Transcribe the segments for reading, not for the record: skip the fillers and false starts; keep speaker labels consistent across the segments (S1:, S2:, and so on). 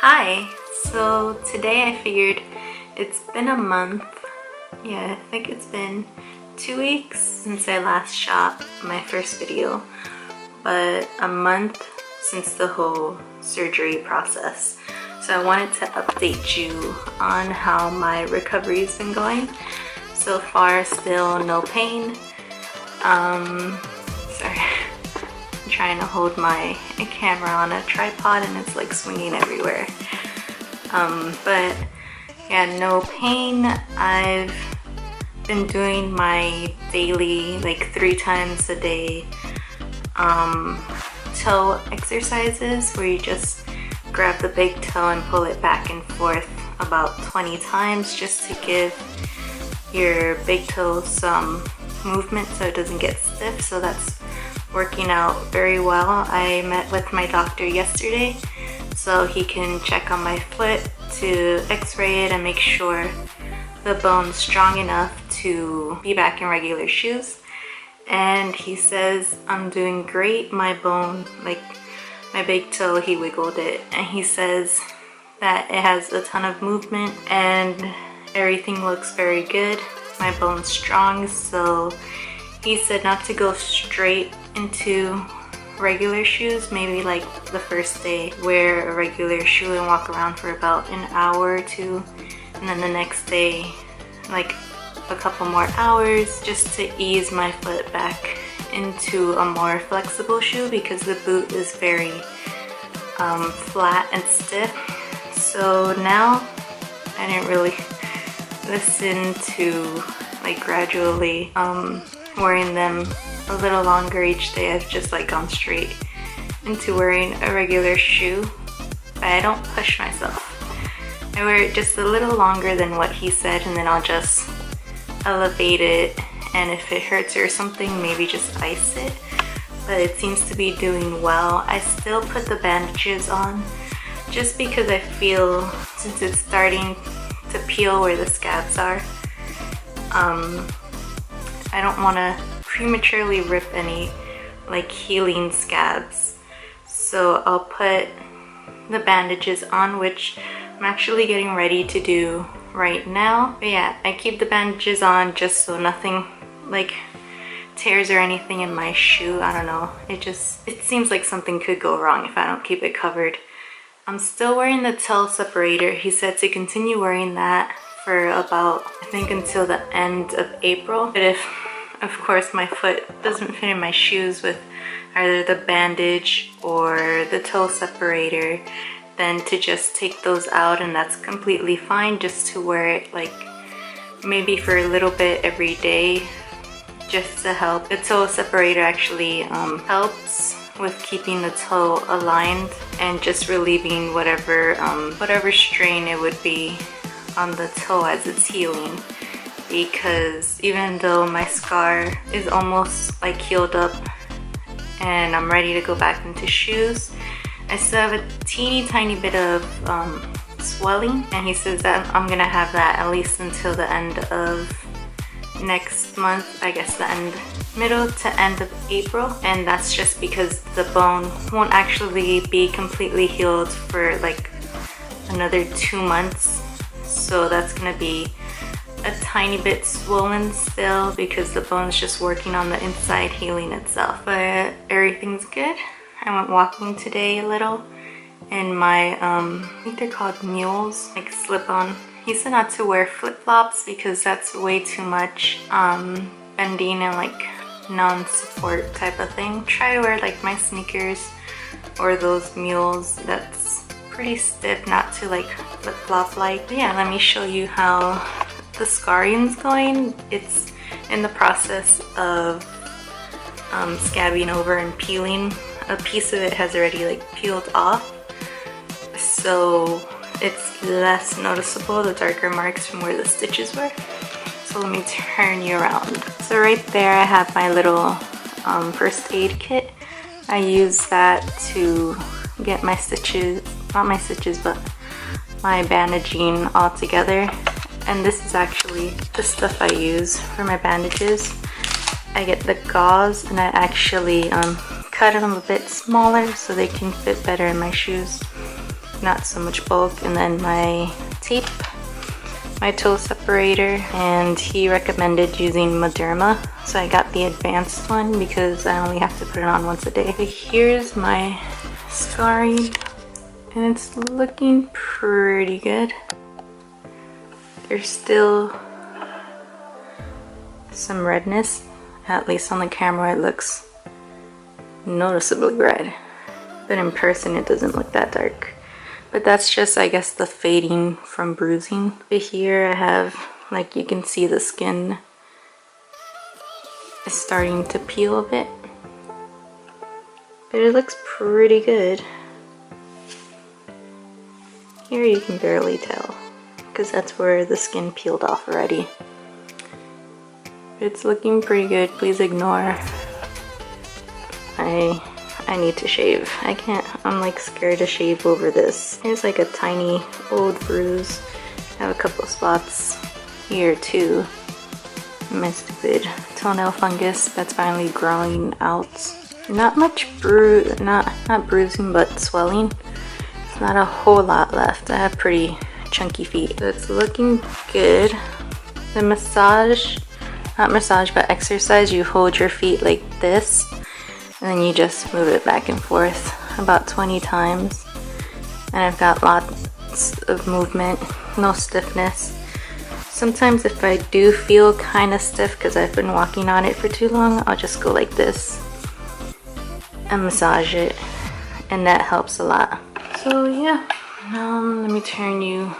S1: Hi, so today I figured it's been a month. Yeah, I think it's been 2 weeks since I last shot my first video, but a month since the whole surgery process. So I wanted to update you on how my recovery's been going. So far, still no pain. Sorry. I'm trying to hold my camera on a tripod and it's like swinging everywhere. But yeah, no pain. I've been doing my daily, like 3 times a day, toe exercises where you just grab the big toe and pull it back and forth about 20 times just to give your big toe some movement so it doesn't get stiff. So that's working out very well. I met with my doctor yesterday so he can check on my foot to x-ray it and make sure the bone's strong enough to be back in regular shoes. And he says I'm doing great. My bone, like my big toe, he wiggled it and he says that it has a ton of movement and everything looks very good. My bone's strong, so he said not to go straight into regular shoes. Maybe like the first day wear a regular shoe and walk around for about an hour or two, and then the next day like a couple more hours just to ease my foot back into a more flexible shoe because the boot is very flat and stiff. So now I didn't really listen to like gradually wearing them a little longer each day. I've just like gone straight into wearing a regular shoe, but I don't push myself. I wear it just a little longer than what he said, and then I'll just elevate it, and if it hurts or something, maybe just ice it. But it seems to be doing well. I still put the bandages on just because I feel since it's starting to peel where the scabs are, I don't want to prematurely rip any like healing scabs, so I'll put the bandages on, which I'm actually getting ready to do right now. But yeah, I keep the bandages on just so nothing like tears or anything in my shoe. I don't know, it seems like something could go wrong if I don't keep it covered. I'm still wearing the toe separator. He said to continue wearing that for about, I think, until the end of April. But if, of course, my foot doesn't fit in my shoes with either the bandage or the toe separator, then to just take those out, and that's completely fine. Just to wear it like maybe for a little bit every day just to help. The toe separator actually helps with keeping the toe aligned and just relieving whatever strain it would be on the toe as it's healing. Because even though my scar is almost like healed up and I'm ready to go back into shoes, I still have a teeny tiny bit of swelling, and he says that I'm gonna have that at least until the end of next month, I guess the middle to end of April. And that's just because the bone won't actually be completely healed for like another 2 months, so that's gonna be a tiny bit swollen still because the bone's just working on the inside, healing itself. But everything's good. I went walking today a little in my I think they're called mules, like slip-on. He said not to wear flip-flops because that's way too much bending and like non-support type of thing. Try to wear like my sneakers or those mules that's pretty stiff, not to like flip-flop like. But yeah, let me show you how the scarring's going. It's in the process of scabbing over and peeling. A piece of it has already like peeled off, so it's less noticeable, the darker marks from where the stitches were. So let me turn you around. So right there I have my little first aid kit. I use that to get my stitches, not my stitches, but my bandaging all together. And this is actually the stuff I use for my bandages. I get the gauze and I actually cut them a bit smaller so they can fit better in my shoes. not so much bulk. And then my tape, my toe separator, and he recommended using Moderna, so I got the advanced one because I only have to put it on once a day. But here's my scarring, and it's looking pretty good. There's still some redness, at least on the camera it looks noticeably red, but in person it doesn't look that dark. But that's just, I guess, the fading from bruising. But here I have, like, you can see the skin is starting to peel a bit, but it looks pretty good. Here you can barely tell because that's where the skin peeled off already. It's looking pretty good. Please ignore. I need to shave. I can't, I'm like scared to shave over this. Here's like a tiny old bruise. I have a couple spots here too. My stupid toenail fungus that's finally growing out. Not much not bruising, but swelling. It's not a whole lot left. I have pretty chunky feet. So it's looking good. The massage, not massage, but exercise, you hold your feet like this, and then you just move it back and forth about 20 times. And I've got lots of movement, no stiffness. Sometimes if I do feel kind of stiff because I've been walking on it for too long, I'll just go like this and massage it, and that helps a lot. So yeah, let me turn you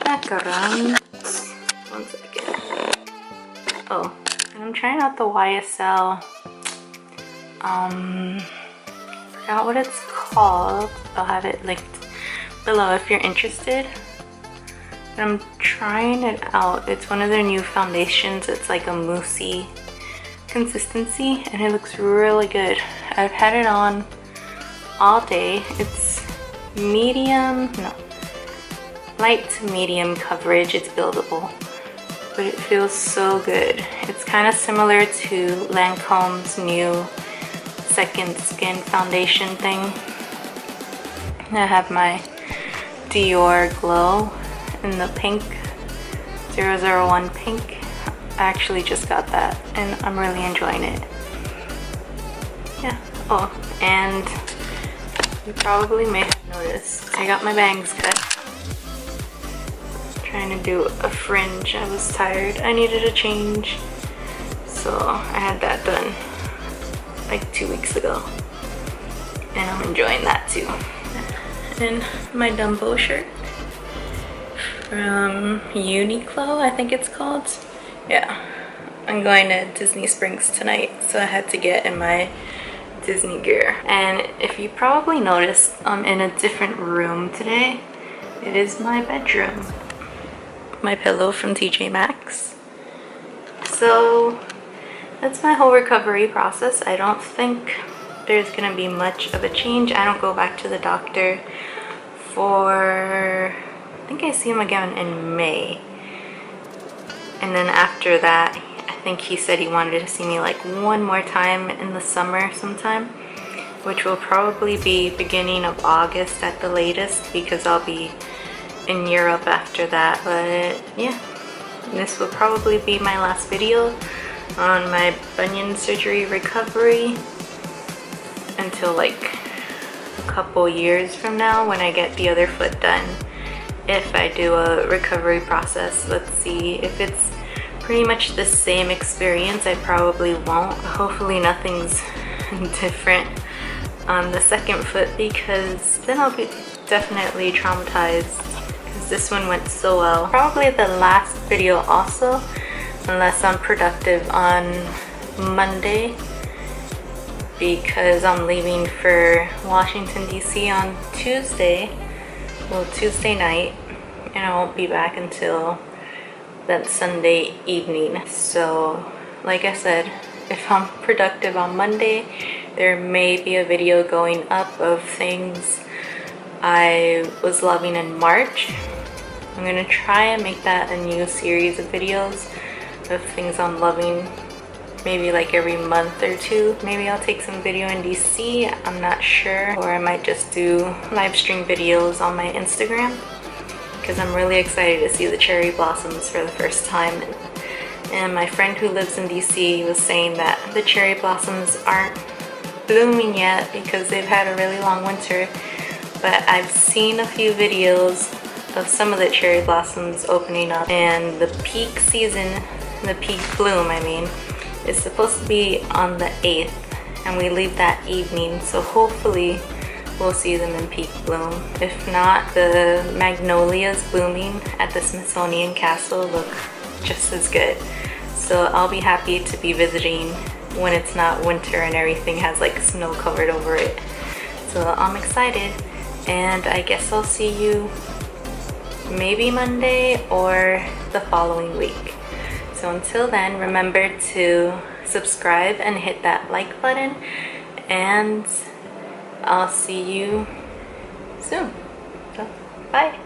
S1: back around. One second. Oh, and I'm trying out the YSL. Forgot what it's called. I'll have it linked below if you're interested. But I'm trying it out. It's one of their new foundations. It's like a moussey consistency, and it looks really good. I've had it on all day. It's light to medium coverage. It's buildable, but it feels so good. It's kind of similar to Lancome's new Second Skin foundation thing. I have my Dior Glow in the pink, 001 pink. I actually just got that and I'm really enjoying it. Yeah. Oh, and you probably may have noticed I got my bangs cut. Trying to do a fringe. I was tired. I needed a change. So I had that done like 2 weeks ago. And I'm enjoying that too. And my Dumbo shirt from Uniqlo, I think it's called. Yeah, I'm going to Disney Springs tonight, so I had to get in my Disney gear. And if you probably noticed, I'm in a different room today. It is my bedroom. My pillow from TJ Maxx. So that's my whole recovery process. I don't think there's gonna be much of a change. I don't go back to the doctor for, I think I see him again in May. And then after that, I think he said he wanted to see me like one more time in the summer sometime, which will probably be beginning of August at the latest, because I'll be in Europe after that. But yeah, this will probably be my last video on my bunion surgery recovery until like a couple years from now when I get the other foot done. If I do a recovery process, let's see. If it's pretty much the same experience, I probably won't. Hopefully nothing's different on the second foot, because then I'll be definitely traumatized, because this one went so well. Probably the last video also, unless I'm productive on Monday, because I'm leaving for Washington DC on Tuesday. Well, Tuesday night, and I won't be back until that Sunday evening. So like I said, if I'm productive on Monday, there may be a video going up of things I was loving in March. I'm gonna try and make that a new series of videos of things I'm loving maybe like every month or two. Maybe I'll take some video in DC, I'm not sure. Or I might just do live stream videos on my Instagram, because I'm really excited to see the cherry blossoms for the first time. And my friend who lives in DC was saying that the cherry blossoms aren't blooming yet because they've had a really long winter. But I've seen a few videos of some of the cherry blossoms opening up, and the peak season, the peak bloom I mean, is supposed to be on the 8th, and we leave that evening, so hopefully we'll see them in peak bloom. If not, the magnolias blooming at the Smithsonian Castle look just as good. So I'll be happy to be visiting when it's not winter and everything has like snow covered over it. So I'm excited, and I guess I'll see you maybe Monday or the following week. So until then, remember to subscribe and hit that like button, and I'll see you soon. So, bye.